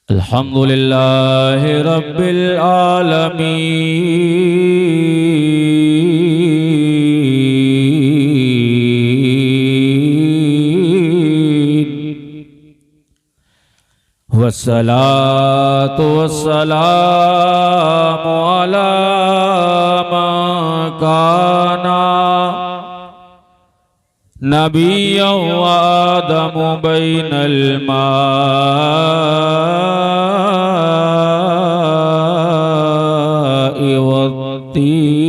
अल्हम्दुलिल्लाह रब्बिल आलमीन वस्सलातु वस्सलामु अला मा काना नबिय्यन व आदमु बैनल माइ वत्तीन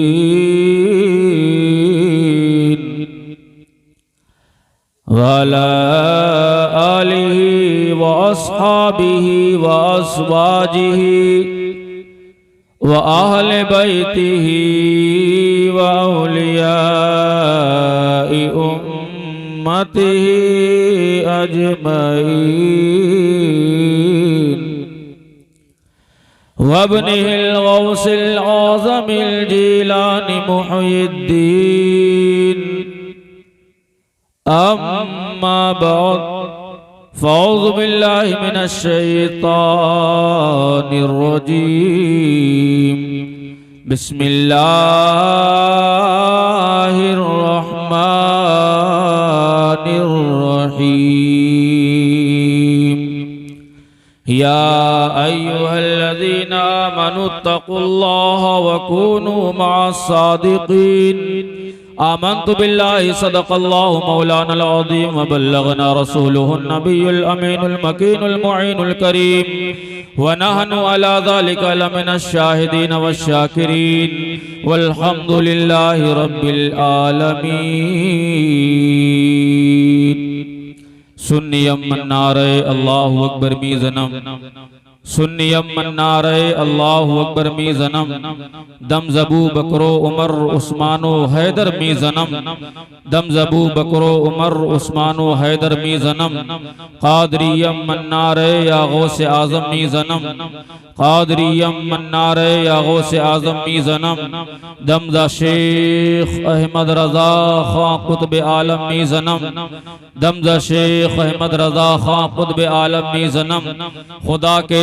व अला आलिहि व अस्हाबिहि व अज़वाजिहि व अहले बैतिहि व औलियाइ उम्मतिहि अजमईन वब्निहिल गौसिल आज़मिल जीलानी मुहय्यिद्दीन अम्मा बाद फ़अऊज़ु बिल्लाहि मिनश शैतानिर रजीम बिस्मिल्लाहिर रहमानिर रहीम या अय्युहल्लज़ीना आमनुत्तक़ुल्लाहा व कूनू मअस सादिक़ीन आमन्तु बिल्लाहि सदक़ल्लाहु मौलानल अज़ीम व बल्लगना रसूलुहुन नबियुल अमीनुल मकीनुल मुईनुल करीम व नहनु अला ज़ालिका लमिनश शाहिदीन वश्शाकिरीन वल्हम्दुलिल्लाहि रब्बिल आलमीन। सुन्नियम मन्नारे अल्लाहु अकबर मीज़नम सुन्नियम मन्नारे अल्लाहु अकबर मीज़नम दम ज़बू बकरो उमर उस्मानो हैदर मीज़नम दम ज़बू बकरो उमर उस्मानो हैदर मीज़नम क़ादरियम मन्नारे या गौसे आज़म मीज़नम क़ादरियम मन्नारे या गौसे आज़म मीज़नम दमज़ा शेख अहमद रज़ा खां क़ुत्ब आलम मीज़नम दमज़ा शेख अहमद रज़ा खां क़ुत्ब आलम मीज़नम खुदा के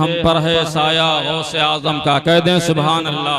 हम पर है साया गौसे आज़म का। कह दें सुभान अल्लाह।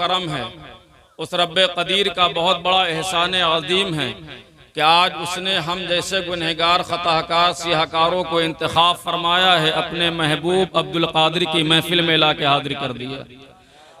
करम है, उस रब्बे कदीर का बहुत बड़ा एहसान अज़ीम है कि आज उसने हम जैसे गुनहगार खताकार सियाहकारों को इंतखाब फरमाया है, अपने महबूब अब्दुल कादिर की महफिल में ला के हाजिर कर दिया।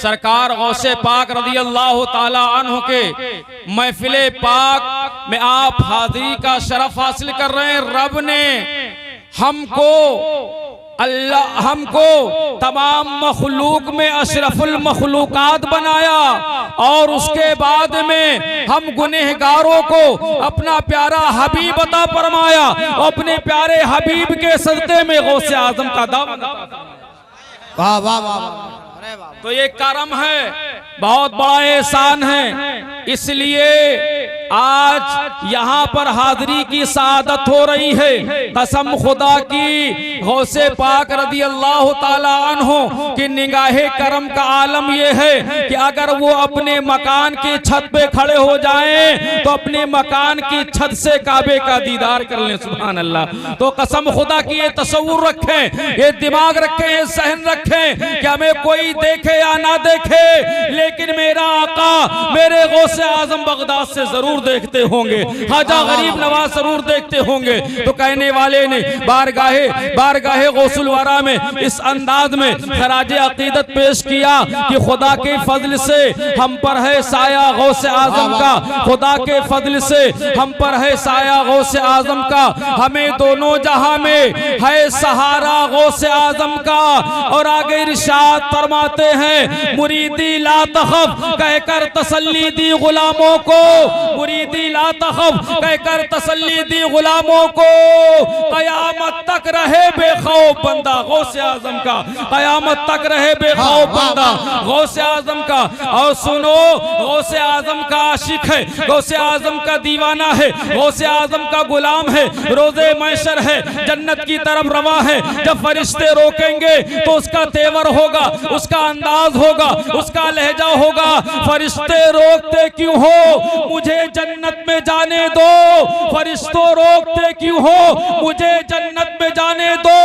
सरकार गौसे पाक रज़ी अल्लाह ताला अन्हु के महफिले पाक में आप हाजिरी का शरफ हासिल कर रहे हैं। रब ने हमको तमाम मखलूक में अशरफुल मखलूकात बनाया और उसके बाद में हम गुनहगारों को अपना प्यारा हबीब अता फरमाया। अपने प्यारे हबीब के सदक़े में गौसे आज़म का दामन। वाह वाह वाह। तो ये करम है, बहुत बड़ा एहसान है, इसलिए आज यहाँ पर हाजिरी की सादत हो रही है। कसम खुदा की गौसे पाक रज़ी अल्लाह ताला अन्हु की निगाहे करम का आलम ये है कि अगर वो अपने मकान की छत पे खड़े हो जाएं तो अपने मकान की छत से काबे का दीदार कर लें। सुभान अल्लाह। तो कसम खुदा की ये तसव्वुर रखें, ये दिमाग रखें, ये सहन रखें कि हमें कोई देखे या ना देखे, लेकिन मेरा आका मेरे गौसे आज़म बगदाद से जरूर देखते होंगे, ख्वाजा गरीब नवाज जरूर देखते होंगे। तो कहने वाले ने बारगाहे गौसुल वरा में इस अंदाज में खराज अकीदत पेश किया कि खुदा के फजल से हम पर है साया गौसे आज़म का, खुदा के फजल से हम पर है साया गौसे आज़म का, हमें दोनों जहां में है सहारा गौसे आज़म का। और आगे इरशाद फरमाते हैं मुरीदी ला तखफ कहकर तसल्ली दी गुलामों को, मुरीदी ला तखफ कहकर तसल्ली दी गुलामों को, कयामत तक रहे बेखौफ बंदा गौसे आजम का, कयामत तक रहे बेखौफ बंदा गौसे आजम का। और सुनो, गौसे आजम का आशिक है, गौसे आजम का दीवाना है, गौसे आजम का गुलाम है, रोजे मैशर है, जन्नत की तरफ रवा है। जब फरिश्ते रोकेंगे तो उसका तेवर होगा, उसका अंदाज होगा, उसका लहजा होगा। फरिश्ते रोकते क्यों हो, मुझे जन्नत में जाने दो। फरिश्तों रोकते क्यों हो, मुझे जन्नत में जाने दो।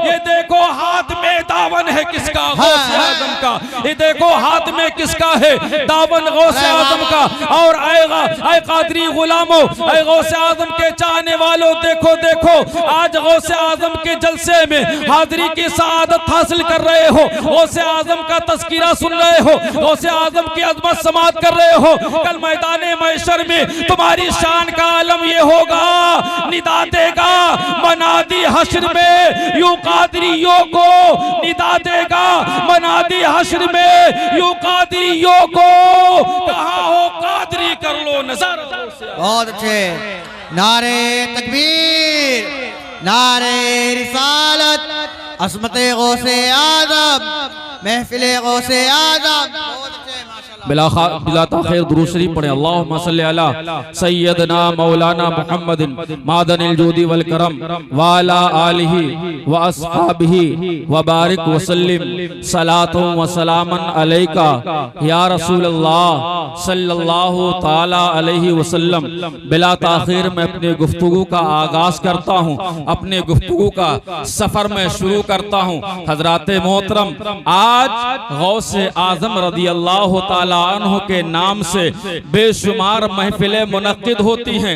ये देखो हाथ में दामन है किसका, गौसे आजम का। ये देखो हाथ में किसका है, दामन गौसे आजम का। और आएगा ऐ कादरी गुलामों, ऐ गौसे आजम के चाहने वालों, देखो देखो आज गौसे आजम के जलसे में हाजिरी की सआदत हासिल कर रहे हो, गौसे आजम का तज़किरा सुन रहे हो, गौसे आजम की अज़मत समात कर रहे हो। कल मैदाने महशर में तुम्हारी शान का आलम ये होगा, निदा देगा मनादी हश्र में यूं कादरियों को, निदा देगा मनादी हश्र में यूं कादरियों को। कहाँ हो कादरी, कर लो नजर। बहुत अच्छे, नारे तकबीर, नारे रिसालत, अस्मते गौसे आजम, महफिले गौसे आजम। बिला ताखिर दुरूद शरीफ पढ़े। अल्लाहुम्मा सल्ली अला सय्यदना मौलाना मुहम्मदिन मादनिल जूदी वल करम व अला आलिहि व अस्हाबिहि व बारिक व सल्लिम सलातु व सलामन अलैका या रसूल अल्लाह सल्लल्लाहु ताला अलैहि वसल्लम। बिला ताखिर मैं अपने गुफ्तगू का आगाज करता हूँ, अपने गुफ्तगू का सफर में शुरू करता हूँ। हजराते मोहतरम, आज गौसे आजम रदी अल्लाह ताला अन्हु के नाम से बेशुमार महफिलें मुनक्किद होती हैं,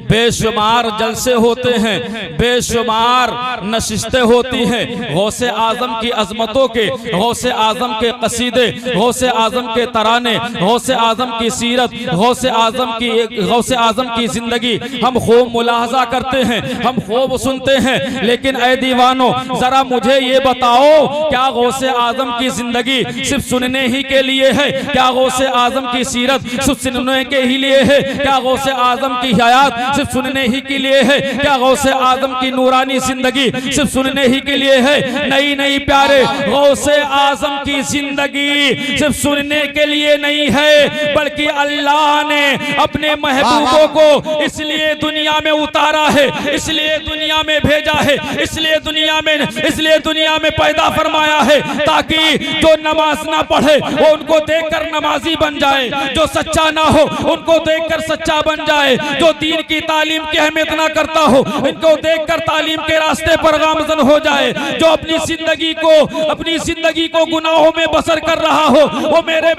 बेशुमार जलसे होते हैं, बेशुमार नशिस्तें होती हैं। गौसे आजम की अजमतों के, गौसे आजम के कसीदे, गौसे आजम के तराने, गौसे आजम की सीरत, गौसे आजम की जिंदगी हम खूब मुलाहजा करते हैं, हम खूब सुनते हैं। लेकिन ऐ दीवानों, जरा मुझे ये बताओ, क्या गौसे आजम की जिंदगी सिर्फ सुनने ही के लिए है? क्या गौसे आजम की सीरत सिर्फ सुनने के ही लिए है? क्या गौसे आजम की हयात सिर्फ सुनने ही के लिए है? क्या गौसे आजम की नूरानी जिंदगी सिर्फ सुनने ही के लिए है? नहीं नहीं प्यारे, गौसे आजम की जिंदगी सिर्फ सुनने के लिए नहीं है, बल्कि अल्लाह ने अपने महबूबों को इसलिए दुनिया में उतारा है, इसलिए दुनिया में भेजा है, इसलिए दुनिया में पैदा फरमाया है, ताकि जो नमाज ना पढ़े वो उनको देखकर नमाजी बन जाए, जो सच्चा ना हो उनको देखकर सच्चा बन जाए, जो दीन की तालीम की अहमियत ना करता हो इनको देखकर तालीम के रास्ते पर गामजन हो जाए, जो अपनी जिंदगी को गुनाहों में बसर कर रहा हो, वो मेरे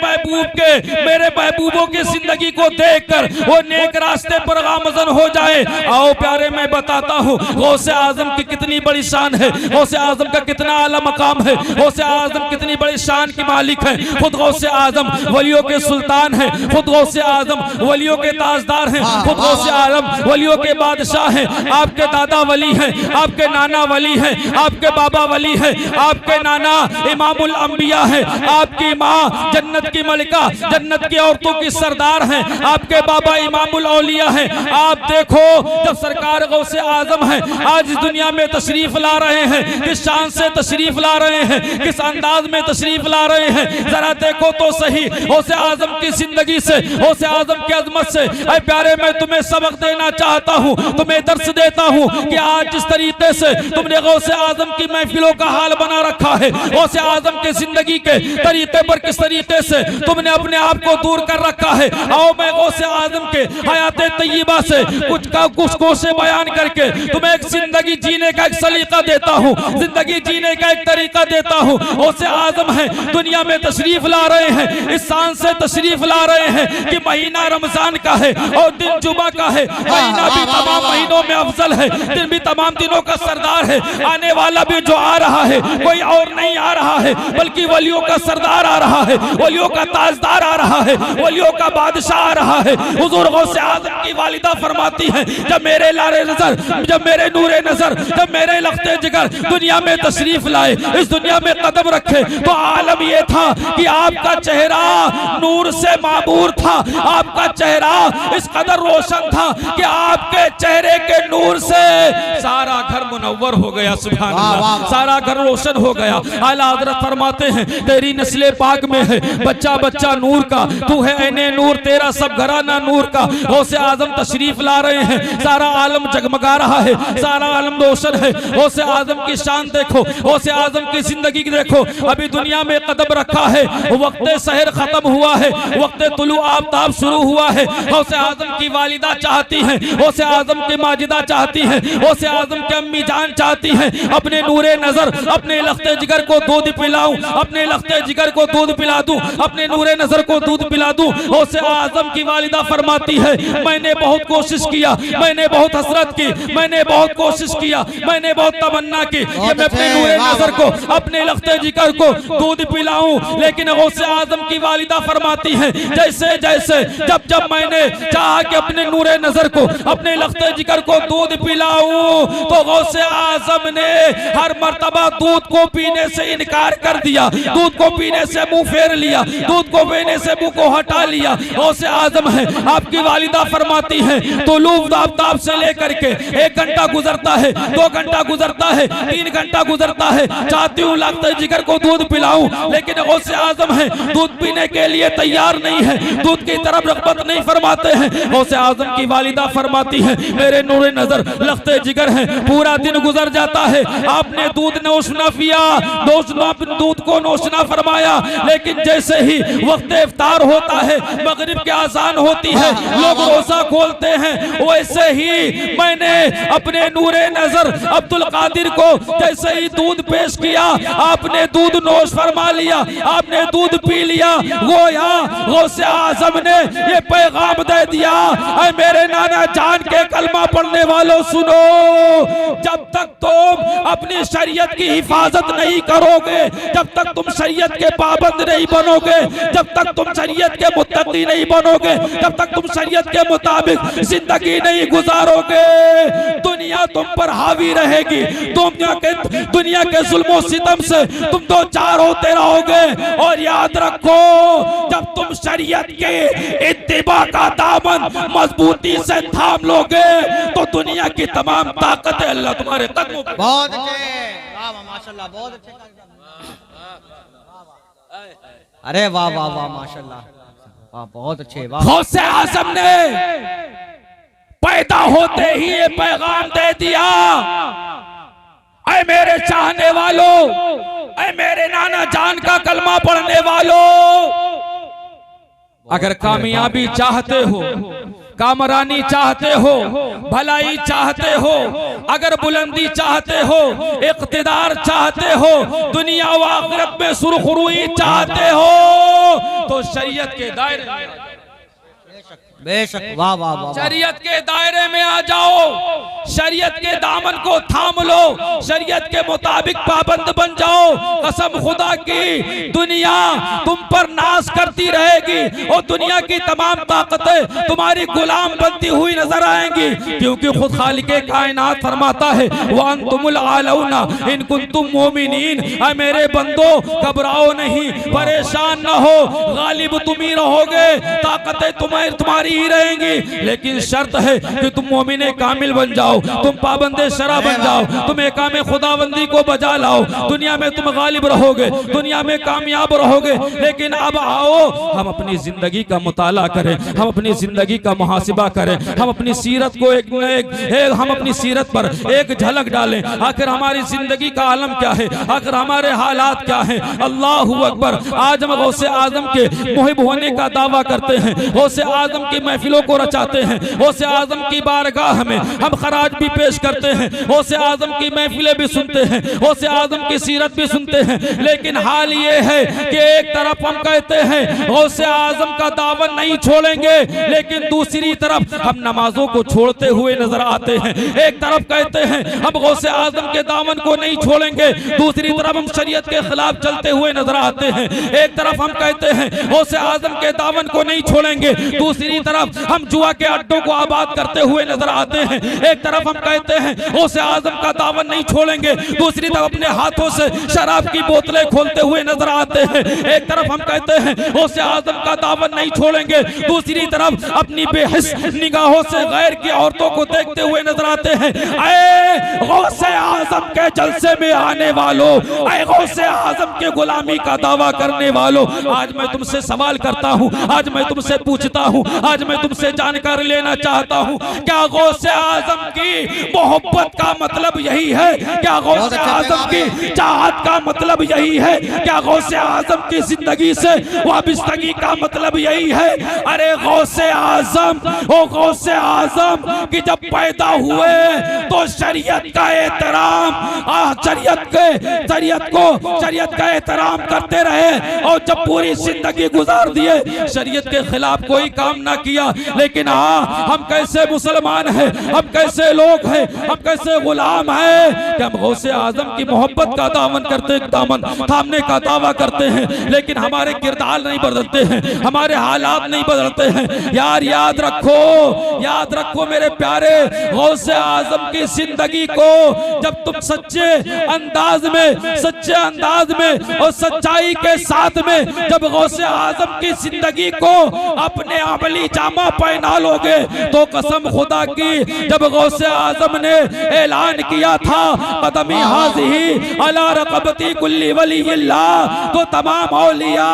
महबूबों की जिंदगी को देखकर वो नेक रास्ते पर गामजन हो जाए। आओ प्यारे, मैं बताता हूँ गौसे आजम की कितनी बड़ी शान है, गौसे आजम का कितना आला मकाम है, गौसे आजम कितनी बड़ी शान की मालिक है। खुद गौसे आजम वलियों के सुल्तान है, खुद गौसे आजम वलियों के ताजदार हैं, खुद गौसे आजम वलियों के बादशाह हैं। आपके दादा वली हैं, आपके नाना वली हैं, आपके बाबा वली हैं, आपके नाना इमामुल अंबिया हैं, आपकी माँ जन्नत की मलिका, जन्नत की औरतों की सरदार हैं, आपके बाबा इमामुल औलिया हैं। आप देखो, जब सरकार गौसे आजम है आज इस दुनिया में तशरीफ ला रहे हैं, किस शान से तशरीफ ला रहे हैं, किस अंदाज में तशरीफ ला रहे हैं, जरा देखो तो सही। गौसे आजम की जिंदगी से, गौसे आजम की अजमत से ऐ प्यारे, मैं तुम्हें सबक देना चाहता हूँ, तुम्हें दर्स देता हूँ कि आज जिस तरीके से तुमने गौसे आजम की महफिलों का हाल बना रखा है, गौसे आजम के जिंदगी के तरीके पर किस तरीके से तुमने अपने आप को दूर कर रखा है। आओ मैं गौसे आजम के हयात तय्यबा से कुछ कोशे बयान करके तुम्हें एक जिंदगी जीने का एक सलीका देता हूँ, जिंदगी जीने का एक तरीका देता हूँ। गौसे आजम है दुनिया में तशरीफ ला रहे हैं, इस शान से तशरीफ ला रहे हैं कि महीना रमजान का है और दिन जुमा का है, महीना भी तमाम महीनों में अफजल है, दिन भी तमाम दिनों का सरदार है। आने वाला भी जो आ रहा है कोई और नहीं आ रहा है, बल्कि वलियों का सरदार आ रहा है, वलियों का ताजदार आ रहा है, वलियों का बादशाह आ रहा है। हुजूर गौसे आजम की वालिदा फरमाती है, जब मेरे लारे नजर, जब मेरे नूरे नजर, जब मेरे लख्ते जिगर दुनिया में तशरीफ लाए, इस दुनिया में कदम रखे, तो आलम ये था कि आपका चेहरा नूर से मामूर था, आपका चेहरा इस कदर रोशन था कि आपके चेहरे के नूर से सारा घर मुनव्वर हो गया। सुभान अल्लाह, सारा घर रोशन हो गया। आला हज़रत फरमाते हैं तेरी नस्ले पाक में है बच्चा बच्चा नूर का, तू है ऐने नूर, तेरा सब घराना नूर का। गौसे आजम तशरीफ ला रहे हैं, सारा आलम जगमगा रहा है, सारा आलम रोशन है। गौसे आजम की शान देखो, गौसे आजम की जिंदगी देखो। अभी दुनिया में कदम रखा है, वक्त सहर खत्म हुआ है, वक्त तुलू आफताब शुरू हुआ है। गौसे आजम की वालिदा चाहती है, गौसे आजम की माजिदा चाहती है, गौसे आजम की अम्मी जान चाहती है अपने नूरे नजर अपने लख्ते जिगर को दूध पिलाऊं, अपने लख्ते जिगर को दूध पिला दूं, अपने नूरे नजर को दूध पिला दूं। गौसे आजम की वालिदा फरमाती है मैंने बहुत कोशिश किया, मैंने बहुत हसरत की, मैंने बहुत कोशिश किया, मैंने बहुत तमन्ना की कि मैं अपने नूरे नजर को अपने लख्ते जिगर को दूध पिलाऊं, लेकिन गौसे आजम की वालिदा फरमाती है जैसे जैसे जब जब मैंने चाहा कि अपने नूरे नजर को अपने लख्ते जिगर को दूध पिलाऊं तो गौसे आजम ने हर मर्तबा दूध को पीने से इनकार कर दिया, दूध को पीने से मुंह फेर लिया, दूध को पीने से मुंह को हटा लिया। गौसे आजम है आपकी वालिदा फरमाती है तुलूब आफताब से लेकर के 1 घंटा गुजरता है, 2 घंटा गुजरता है, 3 घंटा गुजरता है, चाहती हूँ लख्ते जिगर को दूध पिलाऊं, लेकिन गौसे आजम है दूध पीने के लिए तैयार नहीं है, दूध की तरफ रग़बत नहीं फरमाते हैं। गौसे आजम की वालिदा फरमाती है मेरे नूरे नजर लख्ते जिगर है, पूरा दिन गुजर जाता है, आपने दूध नोश न पिया, दूध को नोश न फरमाया, लेकिन जैसे ही वक्त इफ्तार होता है, मगरिब की आज़ान होती है, लोग रोजा खोलते हैं, वैसे ही मैंने अपने नूरे नजर अब्दुल कादिर को जैसे ही दूध पेश किया, आपने दूध नोश फरमा लिया, आपने दूध पी लिया। गोया गौसे आजम ने ये पैगाम दे दिया ऐ मेरे नाना जान के कलमा पढ़ने वालों सुनो, जब तक तुम अपनी शरीयत की हिफाजत नहीं करोगे, जब तक तुम शरीयत के पाबंद नहीं बनोगे, जब तक तुम शरीयत के मुत्तकी नहीं बनोगे, जब तक तुम शरीयत के मुताबिक जिंदगी नहीं गुजारोगे, दुनिया तुम पर हावी रहेगी, दुनिया के जुल्मों सितम से तुम दो चार होते रहोगे। और याद रखो जब तुम शरीयत के इत्तिबा का दामन मजबूती से थाम लोगे तो दुनिया की तमाम ताकतें अल्लाह तुम्हारे कदमों पर। बहुत अच्छे, वाह माशाल्लाह, बहुत अच्छे। अरे वाह वाह वाह माशाल्लाह, वाह बहुत अच्छे। वाह गौसे आजम ने पैदा होते ही ये पैगाम दे दिया ऐ मेरे चाहने वालों, ऐ मेरे नाना जान का कलमा पढ़ने वालों, अगर कामयाबी चाहते हो, कामरानी चाहते हो, भलाई चाहते हो, अगर बुलंदी चाहते हो, इक़्तिदार चाहते हो, दुनिया व आखिरत में सुरखरुई चाहते हो तो शरीयत के दायरे बेशक, वाह वाह वाह, शरीयत के दायरे में आ जाओ, शरीयत के दामन को थाम लो, शरीयत के मुताबिक पाबंद बन जाओ। कसम खुदा की दुनिया तुम पर नाज करती रहेगी और दुनिया की तमाम ताकतें तुम्हारी गुलाम बनती हुई नजर आएंगी, क्योंकि खुद खालिके कायनात फरमाता है व अंतुमुल आलौना इन कुंतुम मोमिनीन, ऐ मेरे बंदो घबराओ नहीं, परेशान न हो, गालिब तुम ही रहोगे, ताकतें तुम्हारी ही रहेंगी, लेकिन शर्त है कि तुम मोमिने कामिल बन जाओ, तुम पाबंदे शरा बन जाओ, तुम एकामे खुदाबंदी को बजा लाओ, दुनिया में तुम गालिब रहोगे, दुनिया में कामयाब रहोगे। लेकिन अब आओ हम अपनी जिंदगी का मुताला करें, हम अपनी जिंदगी का मुहासिबा करें, हम अपनी सीरत को हम अपनी सीरत पर एक झलक डालें, आखिर हमारी जिंदगी का आलम क्या है, आखिर हमारे हालात क्या है। अल्लाहु अकबर। आज हम गौसे आजम के मुहिब होने का दावा करते हैं, गौसे आजम की महफिलों को रचाते हैं, गौसे आजम की बारगाह में हम खराज भी पेश करते हैं, गौसे आजम की महफिलें भी सुनते हैं, गौसे आजम की सीरत भी सुनते हैं, लेकिन हाल ये है कि एक तरफ हम कहते हैं गौसे आजम का दामन नहीं छोड़ेंगे, लेकिन दूसरी तरफ हम नमाजों को छोड़ते हुए नजर आते हैं। एक तरफ कहते हैं हम गौसे आजम के दामन को नहीं छोड़ेंगे, दूसरी तरफ हम शरीयत के खिलाफ चलते हुए नजर आते हैं। एक तरफ हम कहते हैं गौसे आजम के दामन को नहीं छोड़ेंगे, दूसरी तरफ हम जुआ के अड्डों को आबाद करते हुए नजर आते हैं। एक तरफ हम कहते हैं गौसे आजम का दामन नहीं छोड़ेंगे, दूसरी तरफ अपने हाथों से शराब की बोतलें खोलते हुए नजर आते हैं। एक तरफ हम कहते हैं गौसे आजम का दामन नहीं छोड़ेंगे, दूसरी तरफ अपनी बेहिस निगाहों से गैर की औरतों को देखते हुए नजर आते हैं। ऐ गौसे आजम के जलसे में आने वालों, ऐ गौसे आजम के गुलामी का दावा करने वालों, आज मैं तुमसे सवाल करता हूं, आज मैं तुमसे पूछता हूं, आज मैं तुमसे जानकारी लेना चाहता हूं, क्या गौसे आजम की मोहब्बत का मतलब यही है? क्या गौसे आजम की चाहत का मतलब यही है? क्या गौसे आजम की जिंदगी से वाबस्तगी का मतलब यही है? अरे गौसे आजम, ओ गौसे आजम कि जब पैदा हुए तो शरीयत का एहतराम, शरीयत का एहतराम करते रहे, और जब पूरी जिंदगी गुजार दिए शरीयत के खिलाफ कोई काम ना किया। लेकिन हाँ, हम कैसे मुसलमान हैं, हम कैसे लोग हैं, हम कैसे गुलाम हैं कि हम गौसे आजम की मोहब्बत का दामन थामने का दावा करते हैं, लेकिन हमारे किरदार नहीं बदलते हैं, हमारे हालात नहीं बदलते हैं। यार याद रखो मेरे प्यारे, गौसे आजम की जिंदगी को जब तुम सच्चे अंदाज में और सच्चाई के साथ में जब गौसे आजम की जिंदगी को अपने अमली जामा पहना लोगे तो कसम खुदा की, जब गौसे आजम ने ऐलान किया था कदमी हाज़िही अला रक़बती कुल्ली वलीयिल्लाह, तो तमाम औलिया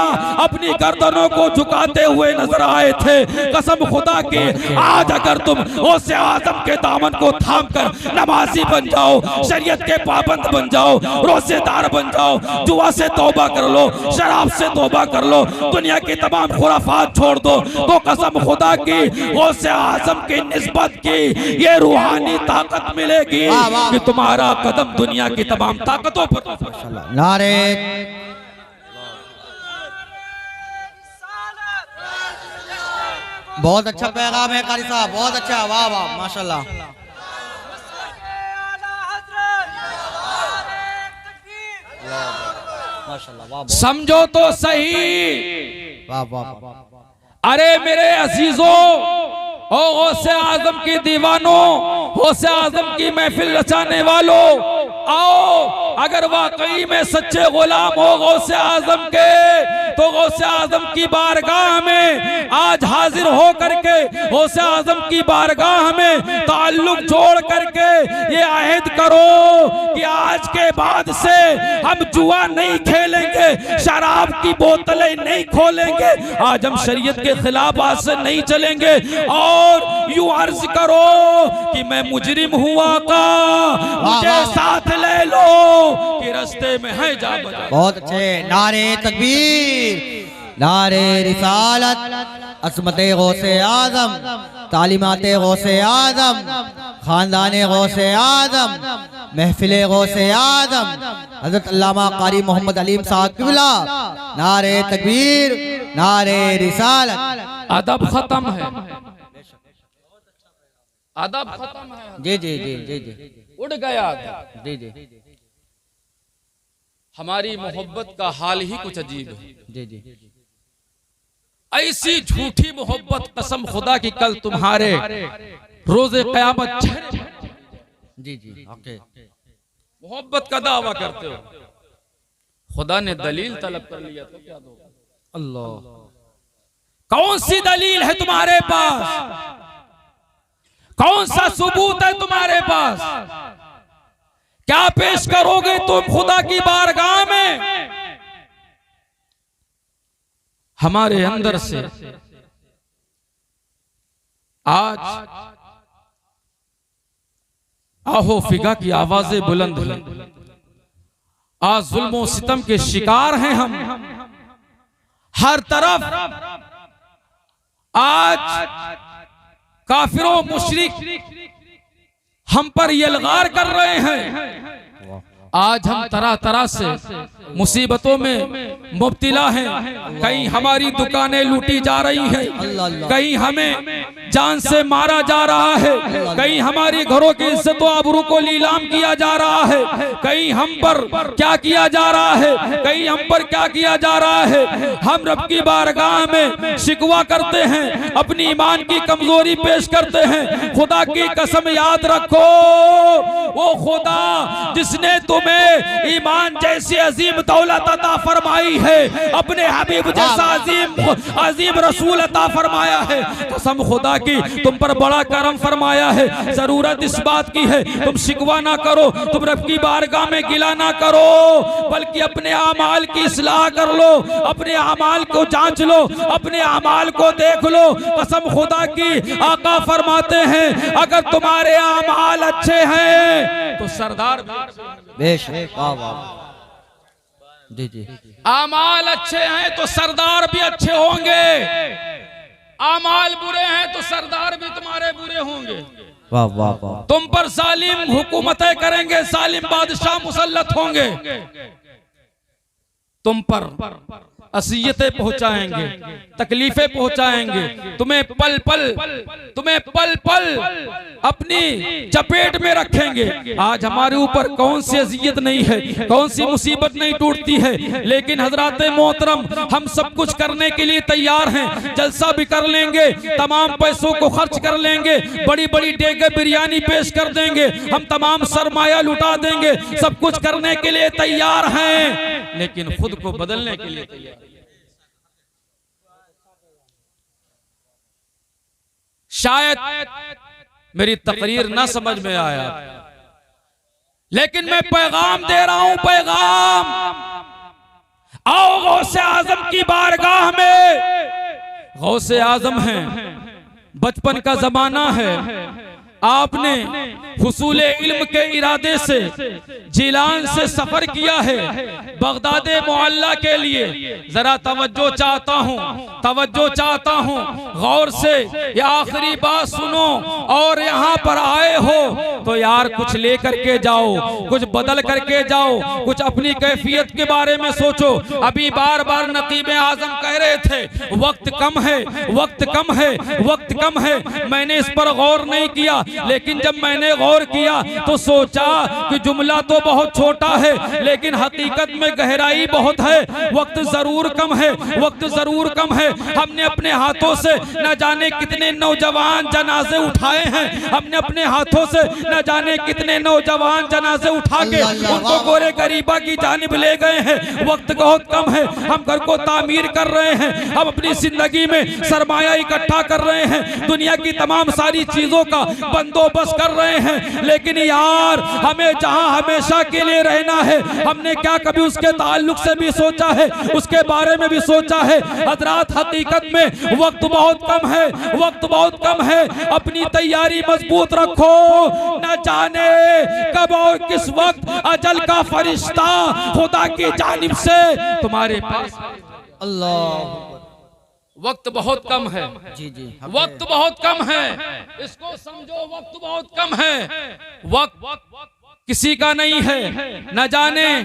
अपनी गर्दनों को झुकाते हुए नजर आए थे। कसम खुदा की, आज अगर तुम गौसे आजम के दामन को थाम कर नमाजी बन जाओ, शरीयत के पाबंद बन जाओ, रोजेदार बन जाओ, जुआ से तौबा कर लो, शराब से तौबा कर लो, दुनिया की तमाम खुराफात छोड़ दो, तो कसम खुदा की गौसे आजम की निस्बत की ये रूहानी ताकत मिलेगी कि तुम्हारा कदम दुनिया की तमाम ताकतों पर। नारे बहुत अच्छा पैगाम है कारी साहब, बहुत अच्छा, वाह वाह माशाल्लाह। समझो तो सही, वाह वाह। अरे मेरे अजीजों, ओ गौसे आजम की दीवानों, गौसे आजम की महफिल रचाने वालों, आओ अगर वाकई में सच्चे गुलाम हो गौसे आजम के, तो गौसे आजम की बारगाह में आज हाजिर हो करके गौसे आजम की बारगाह में ताल्लुक जोड़ करके ये अहद करो कि आज के बाद से हम जुआ नहीं खेलेंगे, शराब की बोतलें नहीं खोलेंगे, आज हम शरीयत के खिलाफ आज से नहीं चलेंगे, और यूं अर्ज करो कि मैं मुजरिम हुआ का मुझे साथ ले लो कि रास्ते में है जा बजा। बहुत अच्छे, नारे तकबीर, नारे रिसालत, असमते गौसे आजम, तालीमाते गौसे आजम, खानदाने गौसे आजम, महफिले गौसे आजम, हजरत अल्लामा कारी मोहम्मद अलीम साहब किबला, नारे तकबीर, नारे रिसालत। अदब खत्म है, अदब खत्म है। जी जी जी जी जी, उड़ गया जी जी हमारी मोहब्बत का हाल ही कुछ अजीब है। जी जी, ऐसी झूठी मोहब्बत कसम खुदा की कल तुम्हारे रोजे कयामत जी जी ओके, मोहब्बत का दावा करते हो, खुदा ने दलील तलब कर लिया तो क्या दो? अल्लाह, कौन सी दलील है तुम्हारे पास? कौन सा सबूत है तुम्हारे पास? क्या पेश करोगे तुम खुदा की बारगाह में? हमारे अंदर से आज आहो फिगा की आवाजें बुलंद हैं, आज जुल्म सितम के शिकार हैं हम, हर तरफ आज काफिरों मुशरिक हम पर यलगार कर रहे हैं। आज हम तरह तरह से मुसीबतों में मुब्तिला हैं, कहीं हमारी दुकानें लूटी जा रही हैं, कहीं हमें जान से मारा जा रहा है, कहीं हमारी घरों की इज्जत व आबरू को नीलाम किया जा रहा है, कहीं हम पर क्या किया जा रहा है, कहीं हम पर क्या किया जा रहा है। हम रब की बारगाह में शिकवा करते हैं, अपनी ईमान की कमजोरी पेश करते हैं। खुदा की कसम याद रखो, वो खुदा जिसने तुम्हें ईमान जैसी अजीम दौलत अता फरमाई है, अपने हबीब जैसा अजीम रसूल अता फरमाया है, कसम खुदा की तुम पर बड़ा करम फरमाया है। जरूरत इस बात की है तुम शिकवा ना करो, तुम रब की बारगाह में गिला ना करो, बल्कि अपने आमाल की इस्लाह कर लो, अपने आमाल को जांच लो, अपने आमाल को देख लो। कसम खुदा की आका फरमाते हैं अगर तुम्हारे आमाल अच्छे हैं तो सरदार बेशक, वाह वाह, जी जी, आमाल अच्छे हैं तो सरदार भी अच्छे होंगे, आमाल बुरे हैं तो सरदार भी तुम्हारे बुरे होंगे। वाह वाह वाह, तुम पर जालिम हुकूमतें करेंगे, जालिम बादशाह मुसल्लत होंगे, तुम पर असियतें पहुंचाएंगे, तकलीफें पहुंचाएंगे, तुम्हें पल पल अपनी चपेट में रखेंगे। आज हमारे ऊपर कौन सी अजियत नहीं है, कौन सी मुसीबत नहीं टूटती है, लेकिन हजरात मोहतरम हम सब कुछ करने के लिए तैयार हैं। जलसा भी कर लेंगे, तमाम पैसों को खर्च कर लेंगे, बड़ी बड़ी डेगे बिरयानी पेश कर देंगे, हम तमाम सरमाया लुटा देंगे, सब कुछ करने के लिए तैयार हैं, लेकिन खुद को बदलने के लिए तैयार। शायद मेरी तकरीर ना समझ में आया, लेकिन मैं पैगाम दे रहा हूं, पैगाम। आओ गौसे आजम की बारगाह में, गौसे आजम है, बचपन का जमाना है, आपने हुसूल इल्म के इरादे से जिलान से सफर किया है बगदाद मुअल्ला के लिए। जरा तवज्जो चाहता हूँ, गौर से ये आखिरी बात सुनो, और यहाँ पर आए हो तो यार कुछ लेकर के जाओ, कुछ बदल करके जाओ, कुछ अपनी कैफियत के बारे में सोचो। अभी बार बार नकीब आजम कह रहे थे वक्त कम है, वक्त कम है, वक्त कम है। मैंने इस पर गौर नहीं किया, लेकिन जब मैंने गौर किया तो सोचा कि जुमला तो बहुत छोटा है, लेकिन हकीकत में गहराई बहुत है। वक्त जरूर कम है, वक्त जरूर कम है। हमने अपने हाथों से न जाने कितने नौजवान जनाजे उठाए हैं, हमने अपने हाथों से न जाने कितने नौजवान जनाजे उठा के उनको गोरे गरीबा की जानिब ले गए हैं। वक्त बहुत कम है, हम घर को तामीर कर रहे हैं, हम अपनी जिंदगी में सरमाया इकट्ठा कर रहे हैं, दुनिया की तमाम सारी चीजों का बंदोबस्त कर रहे हैं, लेकिन यार हमें जहां हमेशा के लिए रहना है, हमने क्या कभी उसके ताल्लुक से भी सोचा है, उसके बारे में भी सोचा है? हजरात हकीकत में वक्त बहुत कम है, वक्त बहुत कम है। अपनी तैयारी मजबूत रखो, न जाने कब और किस वक्त अजल का फरिश्ता खुदा की जानिब से तुम्हारे पास। अल्लाह, वक्त बहुत कम है, जी जी, वक्त बहुत कम है, इसको समझो, वक्त बहुत कम है। वक्त किसी का नहीं है, न जाने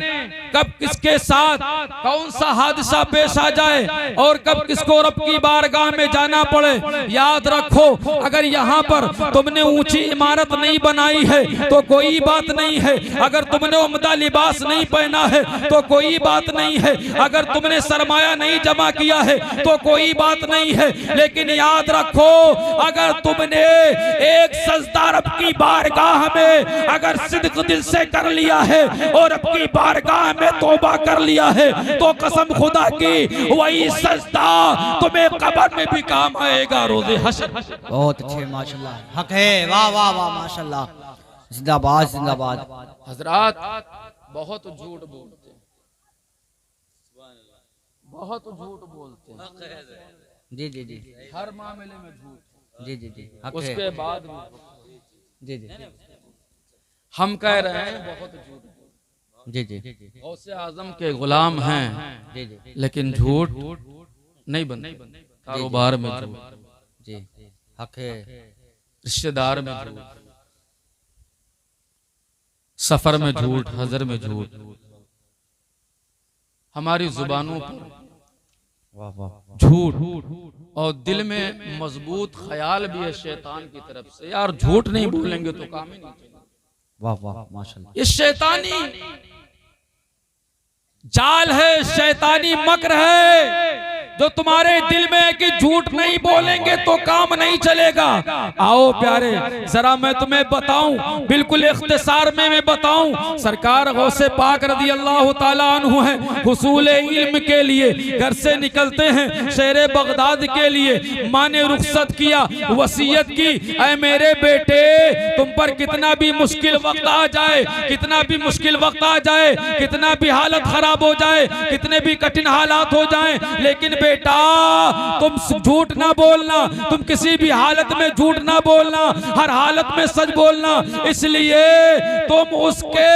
कब किसके साथ कौन सा हादसा पेश आ जाए और कब किसको रब की बारगाह में जाना पड़े। याद रखो, अगर यहाँ पर तुमने ऊंची इमारत नहीं बनाई है तो कोई बात नहीं है, अगर तुमने उम्दा लिबास नहीं पहना है तो कोई बात नहीं है, अगर तुमने सरमाया नहीं जमा किया है तो कोई बात नहीं है, लेकिन याद रखो अगर तुमने एक सजदा रब की बारगाह में अगर सिद्क दिल से कर लिया है और अपनी बारगाह में तौबा कर लिया है तो कसम खुदा की वही सजदा तुम्हें कब्र में भी काम आएगा रोज़े हश्र। बहुत अच्छे, माशाल्लाह, हक है, वाह वाह वाह, माशाल्लाह, जिंदाबाद जिंदाबाद। हजरात बहुत झूठ बोलते हैं, बहुत झूठ बोलते हैं, जी जी जी, हर मामले में झूठ, जी जी जी, हक है, उसके बाद जी जी, हम कह रहे हैं बहुत झूठ, जी जी, गौसे आजम के गुलाम हैं, जी जी, लेकिन झूठ नहीं बनते, कारोबार में झूठ, जी, हक है, रिश्तेदार में झूठ, सफर में झूठ, हजर में झूठ, हमारी जुबानों पर वाह वाह, झूठ और दिल में मजबूत ख्याल भी है शैतान की तरफ से, यार झूठ नहीं बोलेंगे तो काम ही नहीं चलेगा। वाह वाह माशाल्लाह। ये शैतानी जाल है, शैतानी मक्र है जो तुम्हारे दिल में है कि झूठ नहीं बोलेंगे तो काम नहीं चलेगा। आओ प्यारे, जरा मैं तुम्हें बताऊं, बिल्कुल इख्तिसार में मैं बताऊं। सरकार गौसे पाक रज़ी अल्लाह ताला अन्हु है, हुसूल इल्म के लिए घर से निकलते हैं शहर बगदाद के लिए। माँ ने रुखसत किया, वसीयत की, ऐ मेरे बेटे तुम पर कितना भी मुश्किल वक्त आ जाए, कितना भी मुश्किल वक्त आ जाए, कितना भी हालत खराब हो जाए, कितने भी कठिन हालात हो जाएं, लेकिन बेटा तुम झूठ ना बोलना, तुम किसी भी हालत में झूठ ना बोलना, हर हालत में सच बोलना। इसलिए तुम उसके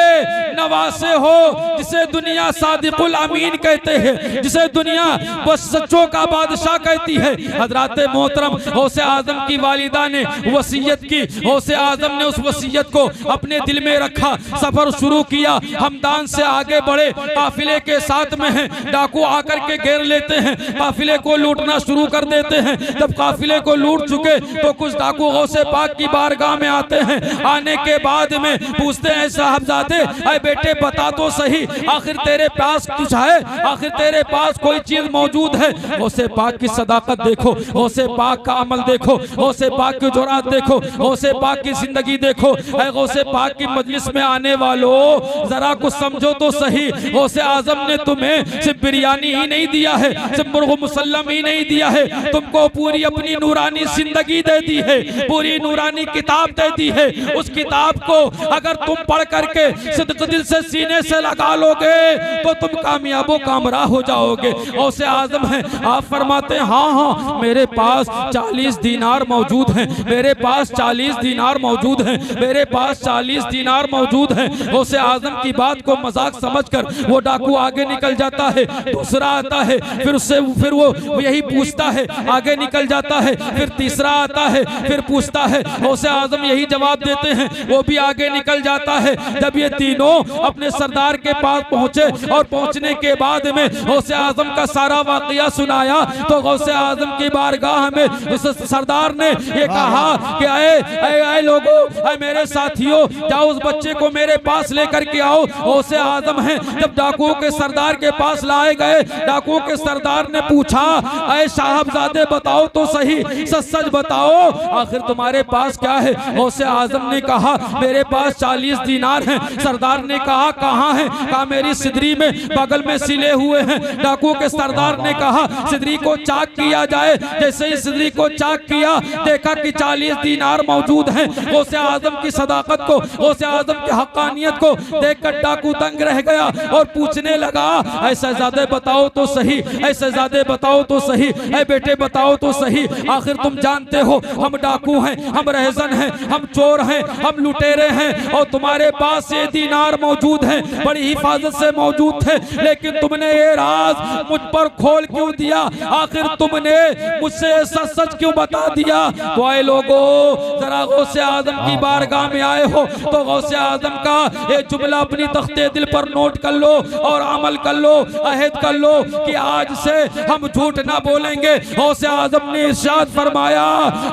नवासे हो जिसे दुनिया सादिकुल अमीन कहते हैं, जिसे दुनिया बस सच्चों का बादशाह कहती है। हजरत मोहतरम गौसे आजम की वालिदा ने वसीयत की, गौसे आजम ने उस वसीयत को अपने दिल में रखा, सफर शुरू किया, हमदान से आगे बढ़े, काफिले के साथ में हैं, डाकू आकर के घेर लेते हैं, काफिले को लूटना शुरू कर देते हैं। जब काफिले को लूट चुके तो कुछ डाकू गौसे पाक की बारगाह में आते हैं। आने के बाद में पूछते हैं, साहबजादे अरे बेटे बता तो सही, आखिर तेरे पास कुछ है, आखिर तेरे पास कोई चीज मौजूद है? गौसे पाक की सदाकत देखो, गौसे पाक का अमल देखो, गौसे पाक की जुरात देखो, गौसे पाक की जिंदगी देखो। गौसे पाक की मजलिस में आने वालों जरा कुछ समझो तो सही, गौसे आजम ने तुम्हें सिर्फ बिरयानी ही नहीं दिया है, सिर्फ मुर्ग मुसल्लम ही नहीं दिया है, तुमको पूरी अपनी नूरानी जिंदगी दे दी है, पूरी नूरानी किताब दे दी है। उस किताब को अगर तुम पढ़ करके सिद्क दिल से सीने से लगा लोगे तो तुम कामयाबो कामरा हो जाओगे। गौसे आजम है, आप फरमाते हैं हाँ हाँ मेरे पास 40 दीनार मौजूद हैं, मेरे पास 40 दीनार मौजूद हैं, मेरे पास 40 दीनार मौजूद हैं। गौसे आजम की बात को मजाक समझकर वो डाकू आगे निकल जाता है, दूसरा आता है, फिर वो यही पूछता है, आगे निकल जाता है, फिर तीसरा आता है, फिर पूछता है, गौसे आजम यही जवाब देते हैं, वो भी आगे निकल जाता है। जब ये तीनों अपने सरदार के पास पहुंचे और पहुंचने के बाद में गौसे आजम का सारा वाकया सुनाया तो गौसे आजम की बारगाह में उस सरदार ने ये कहा कि ऐ लोगों, ऐ मेरे साथियों, जाओ उस बच्चे को मेरे पास लेकर के आओ। गौसे आजम हैं, जब डाकुओं के सरदार के पास लाए गए, डाकुओं के सरदार ने पूछा, ऐ साहबजादे बताओ तो सही, सच सच बताओ आखिर तुम्हारे पास क्या है? गौसे आजम ने कहा मेरे पास 40 दीनार हैं। सरदार ने कहा कहाँ हैं? कहा मेरी सिदरी में बगल में सिले हुए हैं। डाकुओं के सरदार ने कहा सिदरी को चाक किया जाए। जैसे ही सिदरी को चाक किया देखा कि 40 दीनार मौजूद हैं। गौसे आजम की सदाकत को, गौसे आजम की हक्कानियत को देखकर डाकू दंग रह गया और पूछने लगा, ऐसा ज्यादा बताओ तो सही, ऐसे ज्यादा बताओ तो सही, ऐ बेटे बताओ तो सही, आखिर तुम जानते हो हम डाकू हैं, हम रहजन हैं, हम चोर हैं, हम लुटेरे हैं और तुम्हारे पास ये दीनार मौजूद हैं, बड़ी हिफाजत से मौजूद थे, लेकिन तुमने ये राज मुझ पर खोल क्यों दिया? आखिर तुमने मुझसे सच सच क्यों बता दिया? तो आए लोगों जरा गौसे आजम की बारगाह में आए हो तो गौसे आजम का ये जुमला अपनी तख्ते दिल पर नोट कर लो और अमल कर लो, अहद कर लो कि आज से हम झूठ ना बोलेंगे। गौसे आजम ने इरशाद फरमाया,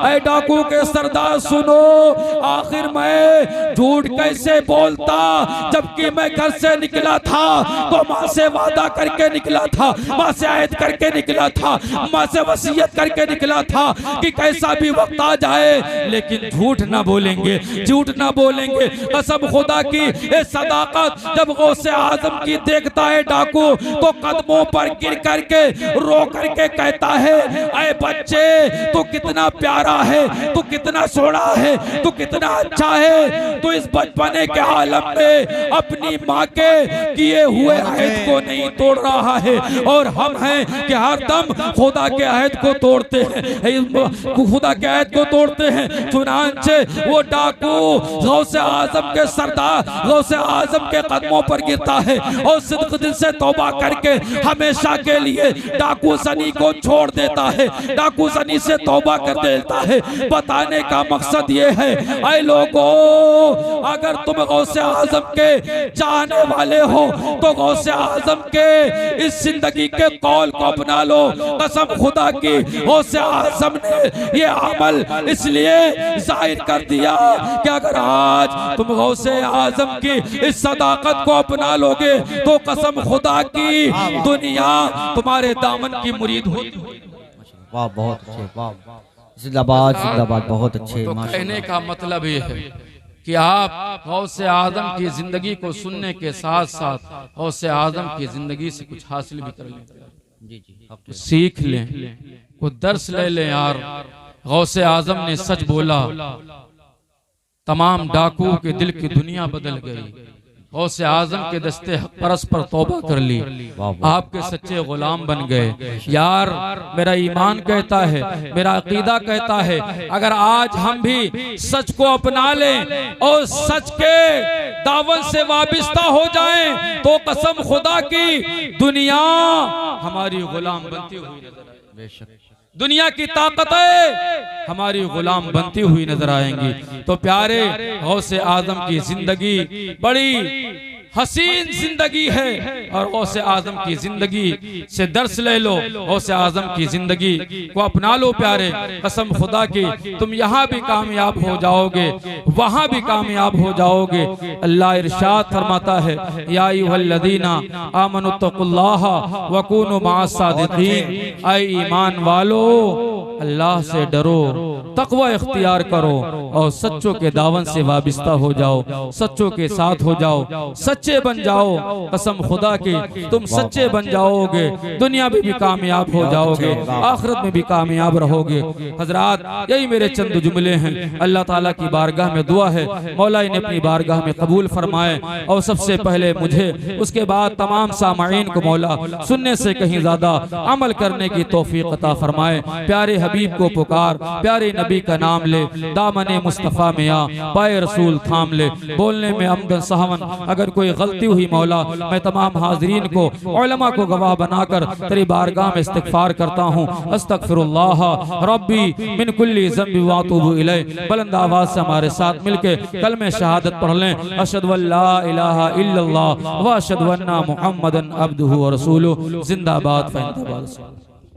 ऐ डाकू के सरदार सुनो, आखिर मैं झूठ कैसे बोलता जबकि मैं घर से निकला था तो माँ से वादा करके निकला था, माँ से अहद करके निकला था, माँ से वसीयत करके निकला था कि कैसा भी वक्त आ जाए लेकिन झूठ ना बोलेंगे, झूठ ना बोलेंगे। कसम खुदा की ये सदाकत जब गौसे आजम की देखता है डाकू तो कदमों पर गिर करके रो करके कहता है, ऐ बच्चे तू कितना प्यारा है, तू कितना सोना है, तू कितना अच्छा है, तू इस बचपने के आलम में अपनी माँ के किए हुए अहद को नहीं तोड़ रहा है और हम हैं कि हर दम खुदा के अहद को तोड़ते हैं, खुदा के अहद को तोड़ते हैं। चुनांचे वो डाकू गौसे आजम के सरदार गौसे आजम के कदमों पर गिरता है और सिद्क दिल से तौबा करके हमेशा के लिए डाकू सनी को छोड़ देता है, डाकू सनी से तौबा कर देता है। बताने का मकसद ये है, ऐ लोगों अगर तुम गौसे आजम के चाहने वाले हो तो गौसे आजम के इस जिंदगी के कौल को अपना लो। कसम खुदा की गौसे आजम ने ये अमल इसलिए जाहिर कर दिया कि अगर आज तुम गौसे आजम की इस सदाकत को अपना लोगे तो कसम खुदा की दुनिया तुम्हारे दामन की मुरीद होगी। वाह बहुत अच्छे, वाह जिंदाबाद जिंदाबाद, बहुत अच्छे। तो कहने का मतलब ये है कि आप गौसे आजम की जिंदगी को सुनने के साथ साथ गौसे आजम की जिंदगी से कुछ हासिल भी कर लें, जी जी, कुछ सीख लें, कुछ दर्स ले लें। यार गौसे आजम ने सच बोला, तमाम डाकुओं के दिल की दुनिया बदल गई। गौसे आजम के दस्ते हक परस पर तौबा कर ली, आपके सच्चे गुलाम बन गए। यार मेरा ईमान कहता है, मेरा अकीदा कहता है, अगर आज हम भी सच को अपना लें और सच के दावत से वाबिस्ता हो जाएं तो कसम खुदा की दुनिया हमारी गुलाम बनती हुई नजर आएगी। बेशक दुनिया की ताकतें हमारी गुलाम बनती हुई नजर आएंगी। तो प्यारे गौसे आजम की जिंदगी बड़ी हसीन जिंदगी है और गौसे आजम की जिंदगी से दर्स ले लो, गौसे आजम की जिंदगी को अपना लो। प्यारे कसम खुदा की तुम यहाँ भी कामयाब हो जाओगे, वहां भी कामयाब हो जाओगे। अल्लाह इरशाद फरमाता है, या अय्युहल्लज़ीना आमनुत्तकुल्लाह वकूनु मअस-सादिकीन, ऐ ईमान वालो अल्लाह से डरो, तकवा इख्तियार करो और सच्चों के दावन से वाबिस्ता हो जाओ, सच्चों के साथ हो जाओ, सच्चे बन जाओ। कसम खुदा की तुम सच्चे बन जाओगे, दुनिया में भी कामयाब हो जाओगे, आखिरत में भी कामयाब रहोगे। हजरात यही मेरे चंद जुमले हैं। अल्लाह ताला की बारगाह में दुआ है मौला ने अपनी बारगाह में कबूल फरमाए और सबसे पहले मुझे, उसके बाद तमाम सामाईन को मौला सुनने से कहीं ज्यादा अमल करने की तौफीक अता फरमाए। प्यारे हबीब को पुकार, प्यारे नबी का नाम ले, दामने मुस्तफ़ा में आ, पाए रसूल थाम ले। बोलने में अमदन सहवन अगर कोई गलती हुई मौला, मैं तमाम हाजरीन को, उलमा को गवाह बनाकर तेरी बारगाह में इस्तिग़फ़ार करता हूँ। अस्तग़फ़िरुल्लाह रब्बी मिन कुल्ली ज़ंबि व अतूबु इलैह। बुलंद आवाज़ से हमारे साथ मिलके कलमे शहादत पढ़ लें। अशहदु अल्ला इलाहा इल्लल्लाह व अशहदु अन्ना मुहम्मदन अब्दुहु व रसूलुहु। जिंदाबाद।